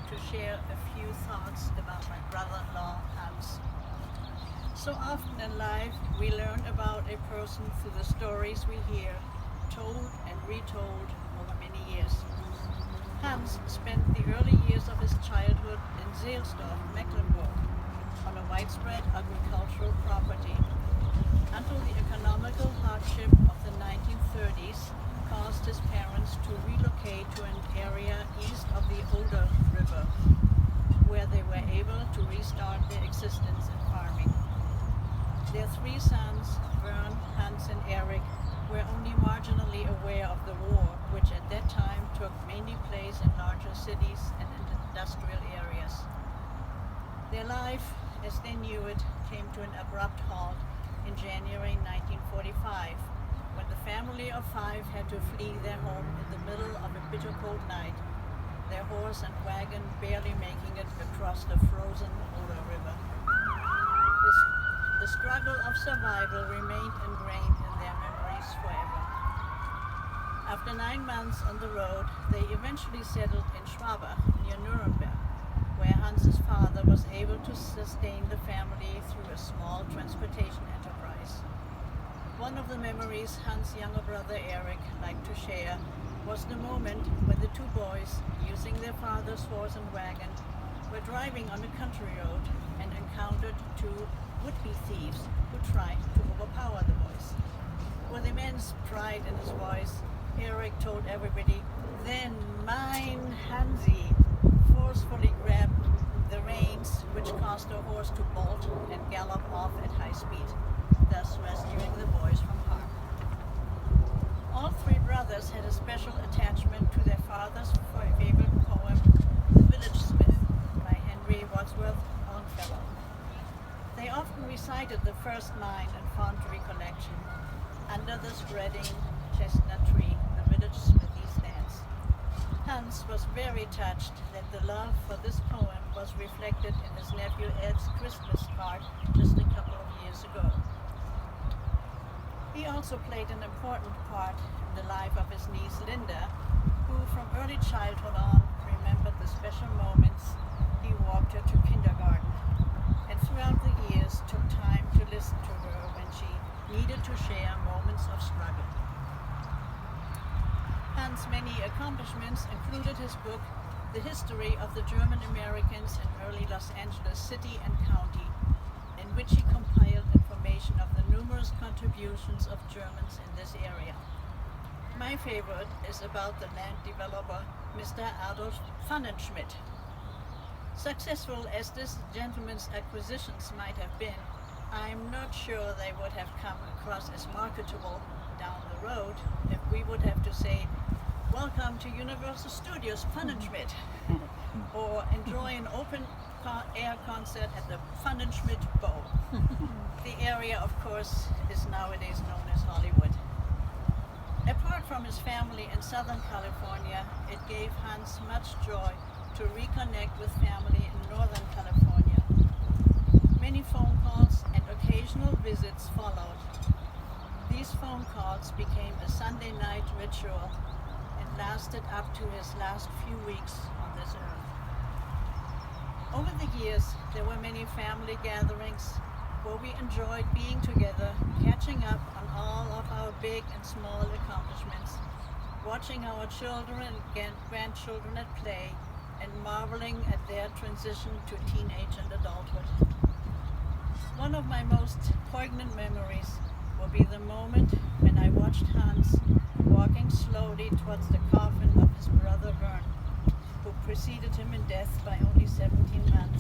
to share a few thoughts about my brother-in-law, Hans. So often in life, we learn about a person through the stories we hear, told and retold over many years. Hans spent the early years of his childhood in Seelsdorf, Mecklenburg, on a widespread agricultural property, until the economical hardship of the 1930s caused his parents to relocate to an area east of the Oder River, where they were able to restart their existence in farming. Their three sons, Vern, Hans, and Eric, were only marginally aware of the war, which at that time took mainly place in larger cities and industrial areas. Their life, as they knew it, came to an abrupt halt in January 1945, when the family of five had to flee their home in the middle of a bitter cold night, their horse and wagon barely making it across the frozen Oder River. The struggle of survival remained ingrained in their memories forever. After 9 months on the road, they eventually settled in Schwabach, near Nuremberg, where Hans's father was able to sustain the family through a small transportation enterprise. One of the memories Hans' younger brother Eric liked to share was the moment when the two boys, using their father's horse and wagon, were driving on a country road and encountered two would-be thieves who tried to overpower the boys. With immense pride in his voice, Eric told everybody, "Then mine Hansi forcefully grabbed the reins, which caused the horse to bolt and gallop off at high speed, thus rescuing the boys from harm." All three brothers had a special attachment to their father's favorite poem, The Village Smith, by Henry Wadsworth Longfellow. They often recited the first line in fond recollection, "Under the spreading chestnut tree, the village smithy stands." Hans was very touched that the love for this poem was reflected in his nephew Ed's Christmas card just a couple of years ago. He also played an important part in the life of his niece Linda, who from early childhood on remembered the special moments he walked her to kindergarten, and throughout the years took time to listen to her when she needed to share moments of struggle. Hans' many accomplishments included his book, The History of the German Americans in Early Los Angeles City and County, in which he compiled information of the numerous contributions of Germans in this area. My favorite is about the land developer, Mr. Adolf Pfannenschmidt. Successful as this gentleman's acquisitions might have been, I'm not sure they would have come across as marketable down the road if we would have to say, "Welcome to Universal Studios Pfannenschmidt," or enjoy an open-air concert at the Pfannenschmidt Bowl. The area, of course, is nowadays known as Hollywood. Apart from his family in Southern California, it gave Hans much joy to reconnect with family in Northern California. Many phone calls and occasional visits followed. These phone calls became a Sunday night ritual and lasted up to his last few weeks on this earth. Over the years, there were many family gatherings where we enjoyed being together, catching up on all of our big and small accomplishments, watching our children and grandchildren at play, and marveling at their transition to teenage and adulthood. One of my most poignant memories will be the moment when I watched Hans walking slowly towards the coffin of his brother Vern, who preceded him in death by only 17 months.